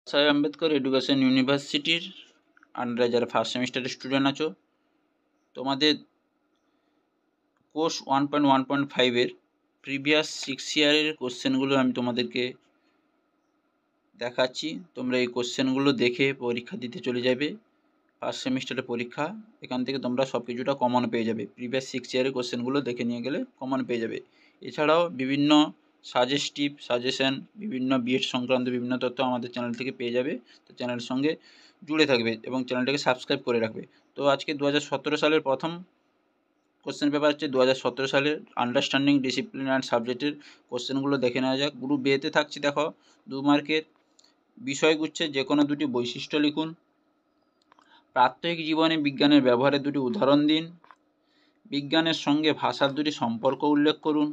সাহেব আম্বেদকর এডুকেশন ইউনিভার্সিটির আন্ডারে যারা ফার্স্ট সেমিস্টারের স্টুডেন্ট আছো, তোমাদের কোর্স 1.1.5-এর প্রিভিয়াস 6 ইয়ারের কোশ্চেনগুলো আমি তোমাদেরকে দেখাচ্ছি। তোমরা এই কোশ্চেনগুলো দেখে পরীক্ষা দিতে চলে যাবে। ফার্স্ট সেমিস্টারের পরীক্ষা, এখান থেকে তোমরা সব কিছুটা কমন পেয়ে যাবে। প্রিভিয়াস 6 ইয়ারের কোশ্চেনগুলো দেখে নিয়ে গেলে কমন পেয়ে যাবে। এছাড়াও বিভিন্ন সাজেশন, বিভিন্ন বিএড সংক্রান্ত বিভিন্ন তথ্য আমাদের চ্যানেল থেকে পেয়ে যাবে। তো চ্যানেলের সঙ্গে জুড়ে থাকবে এবং চ্যানেলটাকে সাবস্ক্রাইব করে রাখবে। তো আজকে 2017 সালের প্রথম কোশ্চেন পেপার হচ্ছে 2017 সালের আন্ডারস্ট্যান্ডিং ডিসিপ্লিন অ্যান্ড সাবজেক্টের কোশ্চেনগুলো দেখে নেওয়া যাক। গ্রুপ বিতে থাকছে, দেখো 2 মার্কের বিষয়গুচ্ছের যে কোনো দুটি বৈশিষ্ট্য লিখুন। প্রাত্যহিক জীবনে বিজ্ঞানের ব্যবহারের দুটি উদাহরণ দিন। বিজ্ঞানের সঙ্গে ভাষার দুটি সম্পর্ক উল্লেখ করুন।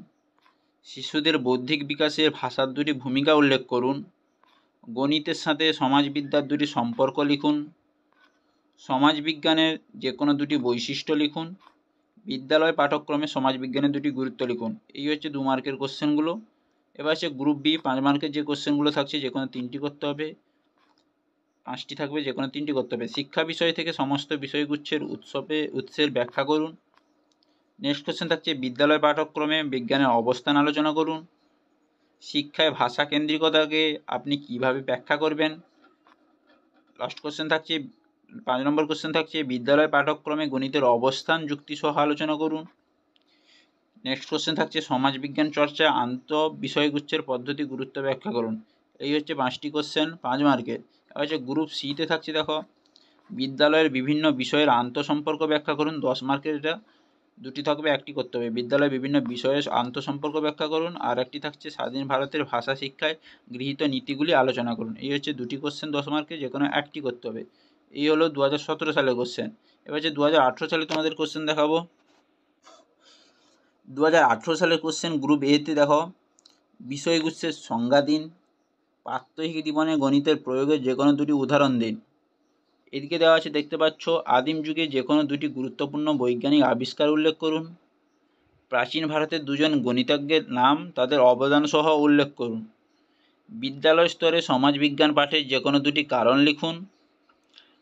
শিশুদের বৌদ্ধিক বিকাশে ভাষার দুটি ভূমিকা উল্লেখ করুন। গণিতের সাথে সমাজবিদ্যার দুটি সম্পর্ক লিখুন। সমাজবিজ্ঞানের যে কোনো দুটি বৈশিষ্ট্য লিখুন। বিদ্যালয় পাঠ্যক্রমে সমাজবিজ্ঞানের দুটি গুরুত্ব লিখুন। এই হচ্ছে 2 মার্কের কোশ্চেনগুলো। এবার হচ্ছে গ্রুপ বি 5 মার্কের যে কোশ্চেনগুলো থাকছে, যে কোনো 3টি করতে হবে, 5টি থাকবে, যে কোনো 3টি করতে হবে। শিক্ষা বিষয় থেকে সমস্ত বিষয়গুচ্ছের উৎসের ব্যাখ্যা করুন। নেক্সট কোশ্চেন থাকছে বিদ্যালয় পাঠ্যক্রমে বিজ্ঞানের অবস্থান আলোচনা করুন। শিক্ষায় ভাষা কেন্দ্রিকতাকে আপনি কিভাবে ব্যাখ্যা করবেন। লাস্ট কোশ্চেন থাকছে 5 নম্বর কোশ্চেন থাকছে বিদ্যালয় পাঠ্যক্রমে গণিতের অবস্থান যুক্তি সহ আলোচনা করুন। নেক্সট কোশ্চেন থাকছে সমাজবিজ্ঞান চর্চা আন্ত বিষয়গুচ্ছের পদ্ধতি গুরুত্ব ব্যাখ্যা করুন। এই হচ্ছে 5টি কোশ্চেন 5 মার্কের। এবার হচ্ছে গ্রুপ সিতে থাকছে, দেখো বিদ্যালয়ের বিভিন্ন বিষয়ের আন্তঃসম্পর্ক ব্যাখ্যা করুন। 10 মার্কের, এটা 2টি থাকবে, 1টি করতে হবে। বিদ্যালয়ের বিভিন্ন বিষয়ের আন্তঃসম্পর্ক ব্যাখ্যা করুন। আর একটি থাকছে স্বাধীন ভারতের ভাষা শিক্ষায় গৃহীত নীতিগুলি আলোচনা করুন। এই হচ্ছে 2টি কোশ্চেন 10 মার্কের, যে কোনো 1টি করতে হবে। এই হলো 2017 সালের কোশ্চেন। এবার হচ্ছে 2018 সালে তোমাদের কোশ্চেন দেখাবো। 2018 সালের কোশ্চেন গ্রুপ এতে দেখো বিষয়গুচ্ছের সংজ্ঞা দিন। প্রাত্যহিক জীবনে গণিতের প্রয়োগের যে কোনো দুটি উদাহরণ দিন। এদিকে দেওয়া আছে, দেখতে পাচ্ছ, আদিম যুগে যে কোনো দুটি গুরুত্বপূর্ণ বৈজ্ঞানিক আবিষ্কার উল্লেখ করুন। প্রাচীন ভারতের দুজন গণিতজ্ঞের নাম, তাদের অবদান সহ উল্লেখ করুন। বিদ্যালয় স্তরে সমাজবিজ্ঞান পাঠের যে কোনো দুটি কারণ লিখুন।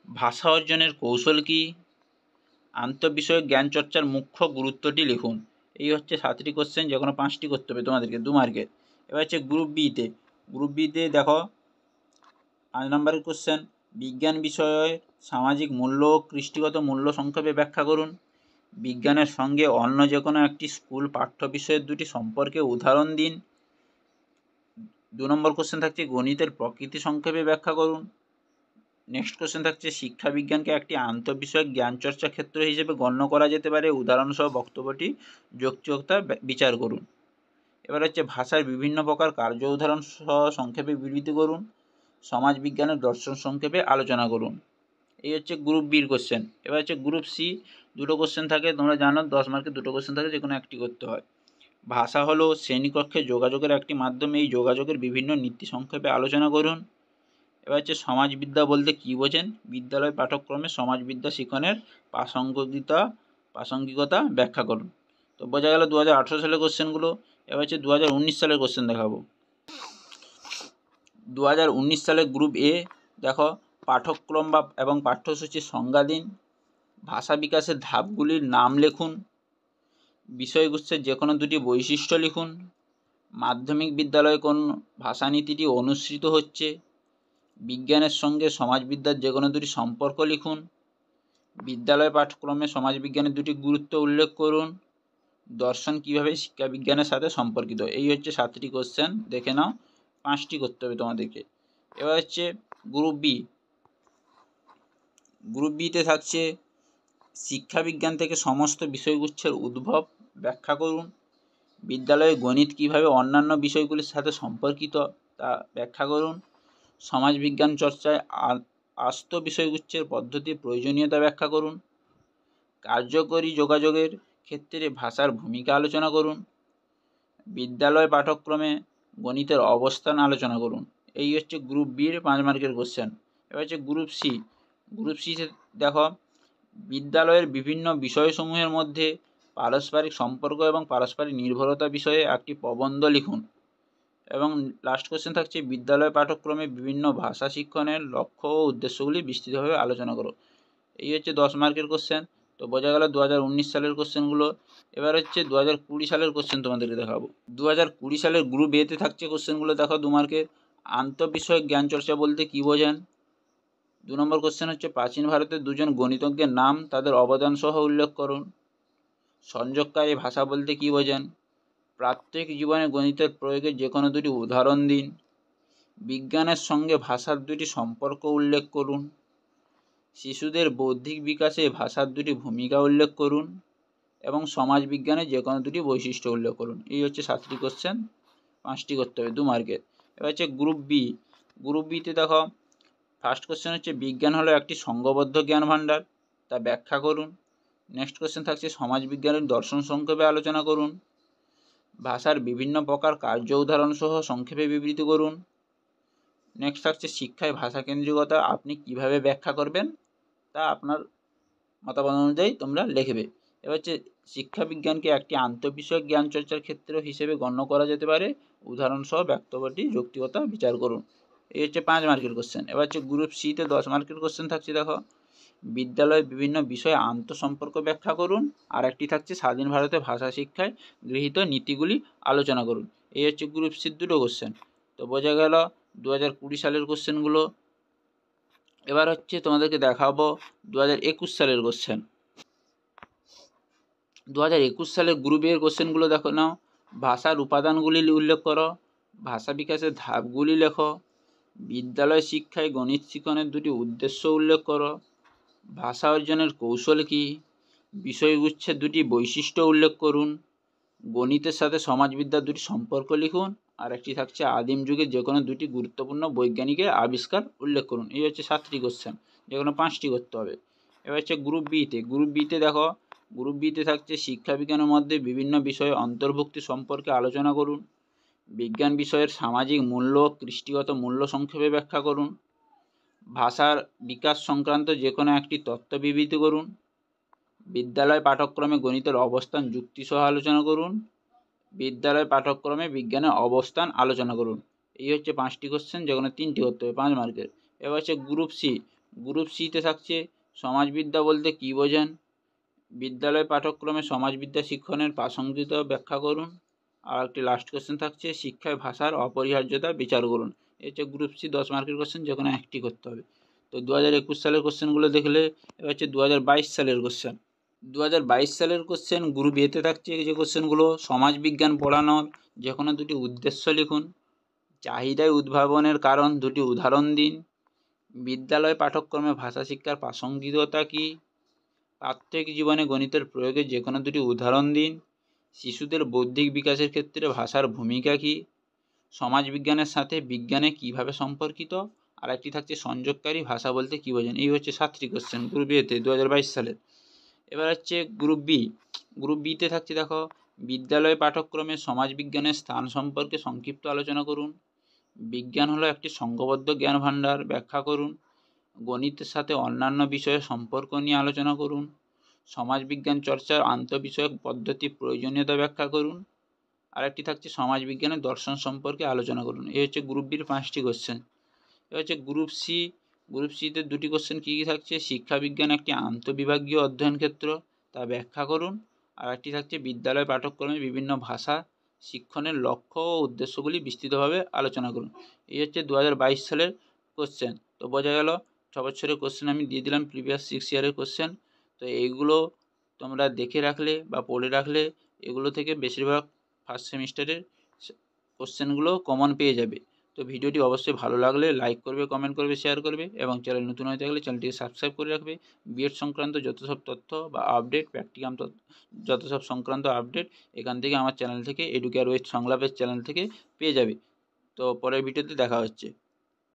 ভাষা অর্জনের কৌশল কী। আন্তঃবিষয়ক জ্ঞান চর্চার মুখ্য গুরুত্বটি লিখুন। এই হচ্ছে 7টি কোশ্চেন, যে কোনো 5টি করতে হবে তোমাদেরকে 2 মার্কের। এবার হচ্ছে গ্রুপ বিতে দেখো 5 নম্বরের কোশ্চেন বিজ্ঞান বিষয়ে সামাজিক মূল্য ও কৃষ্টিগত মূল্য সংক্ষেপে ব্যাখ্যা করুন। বিজ্ঞানের সঙ্গে অন্য যে কোনো একটি স্কুল পাঠ্য বিষয়ের দুটি সম্পর্কে উদাহরণ দিন। 2 নম্বর কোশ্চেন থাকছে গণিতের প্রকৃতি সংক্ষেপে ব্যাখ্যা করুন। নেক্সট কোশ্চেন থাকছে শিক্ষা বিজ্ঞানকে একটি আন্তঃবিষয়ক জ্ঞান চর্চা ক্ষেত্র হিসেবে গণ্য করা যেতে পারে, উদাহরণসহ বক্তব্যটি যৌক্তিকতা বিচার করুন। এবার হচ্ছে ভাষার বিভিন্ন প্রকার কার্য উদাহরণ সহ সংক্ষেপে বিবৃতি করুন। সমাজবিজ্ঞানের দর্শন সংক্ষেপে আলোচনা করুন। এই হচ্ছে গ্রুপ বির কোশ্চেন। এবার হচ্ছে গ্রুপ সি, 2টো কোশ্চেন থাকে, তোমরা জানো 10 মার্কের 2টো কোশ্চেন থাকে, যে কোনো 1টি করতে হয়। ভাষা হলো শ্রেণীকক্ষে যোগাযোগের একটি মাধ্যম, এই যোগাযোগের বিভিন্ন নীতি সংক্ষেপে আলোচনা করুন। এবার হচ্ছে সমাজবিদ্যা বলতে কী বোঝেন। বিদ্যালয় পাঠ্যক্রমে সমাজবিদ্যা শিক্ষণের প্রাসঙ্গিকতা ব্যাখ্যা করুন। তো বোঝা গেল 2018 সালের কোশ্চেনগুলো। এবার হচ্ছে 2019 সালের কোশ্চেন দেখাবো। 2019 সালের গ্রুপ এ দেখো পাঠ্যক্রম এবং পাঠ্যসূচির সংজ্ঞা দিন। ভাষা বিকাশের ধাপগুলির নাম লিখুন। বিষয়গুচ্ছের যে কোনো দুটি বৈশিষ্ট্য লিখুন। মাধ্যমিক বিদ্যালয়ে কোন ভাষানীতিটি অনুসৃত হচ্ছে। বিজ্ঞানের সঙ্গে সমাজবিদ্যার যে কোনো দুটি সম্পর্ক লিখুন। বিদ্যালয় পাঠ্যক্রমে সমাজবিজ্ঞানের দুটি গুরুত্ব উল্লেখ করুন। দর্শন কীভাবে শিক্ষাবিজ্ঞানের সাথে সম্পর্কিত। এই হচ্ছে 7টি কোশ্চেন, দেখে নাও, 5টি করতে হবে তোমাদেরকে। এবার হচ্ছে গ্রুপ বিতে থাকছে শিক্ষাবিজ্ঞান থেকে সমস্ত বিষয়গুচ্ছের উদ্ভব ব্যাখ্যা করুন। বিদ্যালয়ে গণিত কীভাবে অন্যান্য বিষয়গুলির সাথে সম্পর্কিত তা ব্যাখ্যা করুন। সমাজবিজ্ঞান চর্চায় আস্ত বিষয়গুচ্ছের পদ্ধতির প্রয়োজনীয়তা ব্যাখ্যা করুন। কার্যকরী যোগাযোগের ক্ষেত্রে ভাষার ভূমিকা আলোচনা করুন। বিদ্যালয় পাঠ্যক্রমে গণিতের অবস্থান আলোচনা করুন। এই হচ্ছে গ্রুপ বির 5 মার্কের কোশ্চেন। এবার হচ্ছে গ্রুপ সি দেখো বিদ্যালয়ের বিভিন্ন বিষয়সমূহের মধ্যে পারস্পরিক সম্পর্ক এবং পারস্পরিক নির্ভরতা বিষয়ে একটি প্রবন্ধ লিখুন। এবং লাস্ট কোশ্চেন থাকছে বিদ্যালয় পাঠ্যক্রমে বিভিন্ন ভাষা শিক্ষণের লক্ষ্য ও উদ্দেশ্যগুলি বিস্তৃতভাবে আলোচনা করো। এই হচ্ছে 10 মার্কের কোশ্চেন। তো বোঝা গেল 2019 সালের কোশ্চেনগুলো। এবার হচ্ছে 2020 সালের কোশ্চেন তোমাদেরকে দেখাবো। 2020 সালের গ্রুপ এতে থাকছে কোশ্চেনগুলো দেখো 2 মার্কের। আন্তঃবিষয়ক জ্ঞান চর্চা বলতে কী বোঝেন? 2 নম্বর কোশ্চেন হচ্ছে প্রাচীন ভারতের দুজন গণিতজ্ঞের নাম, তাদের অবদান সহ উল্লেখ করুন। সংযোগকারী ভাষা বলতে কী বোঝেন? প্রাত্যহিক জীবনে গণিতের প্রয়োগের যে কোনো দুটি উদাহরণ দিন। বিজ্ঞানের সঙ্গে ভাষার দুটি সম্পর্ক উল্লেখ করুন। শিশুদের বৌদ্ধিক বিকাশে ভাষার দুটি ভূমিকা উল্লেখ করুন এবং সমাজবিজ্ঞানের যে কোনো দুটি বৈশিষ্ট্য উল্লেখ করুন। এই হচ্ছে 7টি কোশ্চেন, 5টি করতে হবে 2 মার্কের। এবার হচ্ছে গ্রুপ বি। গ্রুপ বিতে দেখো ফার্স্ট কোশ্চেন হচ্ছে বিজ্ঞান হলো একটি সংঘবদ্ধ জ্ঞান ভাণ্ডার, তা ব্যাখ্যা করুন। নেক্সট কোশ্চেন থাকছে সমাজবিজ্ঞানের দর্শন সংক্ষেপে আলোচনা করুন। ভাষার বিভিন্ন প্রকার কার্য উদাহরণ সহ সংক্ষেপে বিবৃতি করুন। নেক্সট থাকছে শিক্ষায় ভাষা কেন্দ্রিকতা আপনি কিভাবে ব্যাখ্যা করবেন তা আপনার মতামত অনুযায়ী তোমরা লিখবে। এবার হচ্ছে শিক্ষাবিজ্ঞানকে একটি আন্তঃবিষয়ক জ্ঞান চর্চার ক্ষেত্র হিসেবে গণ্য করা যেতে পারে, উদাহরণসহ বক্তব্যটি যৌক্তিকতা বিচার করুন। এই হচ্ছে 5 মার্কের কোশ্চেন। এবার হচ্ছে গ্রুপ সিতে 10 মার্কের কোশ্চেন থাকছে দেখো বিদ্যালয়ে বিভিন্ন বিষয়ে আন্তঃসম্পর্ক ব্যাখ্যা করুন। আর একটি থাকছে স্বাধীন ভারতে ভাষা শিক্ষায় গৃহীত নীতিগুলি আলোচনা করুন। এই হচ্ছে গ্রুপ সির 2টো কোশ্চেন। তো বোঝা গেল 2020 সালের কোশ্চেনগুলো। এবার হচ্ছে তোমাদেরকে দেখাবো 2021 সালের কোশ্চেন। 2021 সালের গ্রুপ এর কোশ্চেনগুলো দেখো নাও। ভাষার উপাদানগুলি উল্লেখ করো, ভাষা বিকাশের ধাপগুলি লেখো, বিদ্যালয় শিক্ষায় গণিত শিক্ষণের দুটি উদ্দেশ্য উল্লেখ করো, ভাষা অর্জনের কৌশল কী, বিষয়গুচ্ছের দুটি বৈশিষ্ট্য উল্লেখ করুন, গণিতের সাথে সমাজবিদ্যার দুটি সম্পর্ক লিখুন। আর একটি থাকছে আদিম যুগের যে কোনো দুটি গুরুত্বপূর্ণ বৈজ্ঞানিকের আবিষ্কার উল্লেখ করুন। এই হচ্ছে 7টি কোশ্চেন, যে কোনো 5টি করতে হবে। এবার হচ্ছে গ্রুপ বিতে। গ্রুপ বিতে দেখো গ্রুপ বিতে থাকছে শিক্ষাবিজ্ঞানের মধ্যে বিভিন্ন বিষয়ে অন্তর্ভুক্তি সম্পর্কে আলোচনা করুন। বিজ্ঞান বিষয়ের সামাজিক মূল্য কৃষ্টিগত মূল্য সংক্ষেপে ব্যাখ্যা করুন। ভাষার বিকাশ সংক্রান্ত যে কোনো একটি তত্ত্ব বিবৃতি করুন। বিদ্যালয় পাঠ্যক্রমে গণিতের অবস্থান যুক্তিসহ আলোচনা করুন। বিদ্যালয় পাঠ্যক্রমে বিজ্ঞানের অবস্থান আলোচনা করুন। এই হচ্ছে 5টি কোশ্চেন, যেখানে 3টি করতে হবে 5 মার্কের। এবার হচ্ছে গ্রুপ সি। গ্রুপ সিতে থাকছে সমাজবিদ্যা বলতে কী বোঝেন? বিদ্যালয় পাঠ্যক্রমে সমাজবিদ্যা শিক্ষণের প্রাসঙ্গিকতা ব্যাখ্যা করুন। আর একটি লাস্ট কোশ্চেন থাকছে শিক্ষায় ভাষার অপরিহার্যতা বিচার করুন। এই হচ্ছে গ্রুপ সি 10 মার্কের কোশ্চেন, যে কোনো একটি করতে হবে। তো 2021 সালের কোশ্চেনগুলো দেখলে এবার হচ্ছে 2022 সালের কোশ্চেন। 2022 সালের কোশ্চেন গ্রুপ এতে থাকছে যে কোশ্চেনগুলো সমাজবিজ্ঞান পড়ানোর যে কোনো দুটি উদ্দেশ্য লিখুন। চাহিদায় উদ্ভাবনের কারণ দুটি উদাহরণ দিন। বিদ্যালয় পাঠ্যক্রমে ভাষা শিক্ষার প্রাসঙ্গিকতা কী? প্রাত্যহিক জীবনে গণিতের প্রয়োগের যে কোনো দুটি উদাহরণ দিন। শিশুদের বৌদ্ধিক বিকাশের ক্ষেত্রে ভাষার ভূমিকা কী? সমাজবিজ্ঞানের সাথে বিজ্ঞানে কীভাবে সম্পর্কিত? আর একটি থাকছে সংযোগকারী ভাষা বলতে কী বোঝেন? এই হচ্ছে 7টি কোশ্চেন গ্রুপ এতে 2022 সালের। এবার হচ্ছে গ্রুপ বি। গ্রুপ বিতে থাকছে দেখো বিদ্যালয় পাঠ্যক্রমে সমাজবিজ্ঞানের স্থান সম্পর্কে সংক্ষিপ্ত আলোচনা করুন। বিজ্ঞান হলো একটি সংঘবদ্ধ জ্ঞান ভাণ্ডার, ব্যাখ্যা করুন। গণিতের সাথে অন্যান্য বিষয়ের সম্পর্ক নিয়ে আলোচনা করুন। সমাজবিজ্ঞান চর্চার আন্তঃবিষয়ক পদ্ধতি প্রয়োজনীয়তা ব্যাখ্যা করুন। আর একটি থাকছে সমাজবিজ্ঞানের দর্শন সম্পর্কে আলোচনা করুন। এই হচ্ছে গ্রুপ বির 5টি কোশ্চেন। এবার হচ্ছে গ্রুপ সি। গ্রুপ সিতে 2টি কোশ্চেন কী কী থাকছে? শিক্ষাবিজ্ঞান একটি আন্তঃবিভাগীয় অধ্যয়ন ক্ষেত্র, তা ব্যাখ্যা করুন। আর একটি থাকছে বিদ্যালয় পাঠ্যক্রমে বিভিন্ন ভাষা শিক্ষণের লক্ষ্য ও উদ্দেশ্যগুলি বিস্তৃতভাবে আলোচনা করুন। এই হচ্ছে 2022 সালের কোশ্চেন। তো বোঝা গেল 6 বছরের কোশ্চেন আমি দিয়ে দিলাম, প্রিভিয়াস 6 ইয়ারের কোশ্চেন। তো এইগুলো তোমরা দেখে রাখলে বা পড়ে রাখলে এগুলো থেকে বেশিরভাগ ফার্স্ট সেমিস্টারের কোশ্চেনগুলো কমন পেয়ে যাবে। তো ভিডিওটি অবশ্যই ভালো লাগলে লাইক করবে, কমেন্ট করবে, শেয়ার করবে এবং চ্যানেল নতুন হয়ে থাকলে চ্যানেলটিকে সাবস্ক্রাইব করে রাখবে। বিএড সংক্রান্ত যত সব তথ্য বা আপডেট, প্র্যাকটিকাম যত সব সংক্রান্ত আপডেট এখান থেকে আমার চ্যানেল থেকে এডুকেয়ার উইথ সংলাপের চ্যানেল থেকে পেয়ে যাবে। তো পরের ভিডিওতে দেখা হচ্ছে।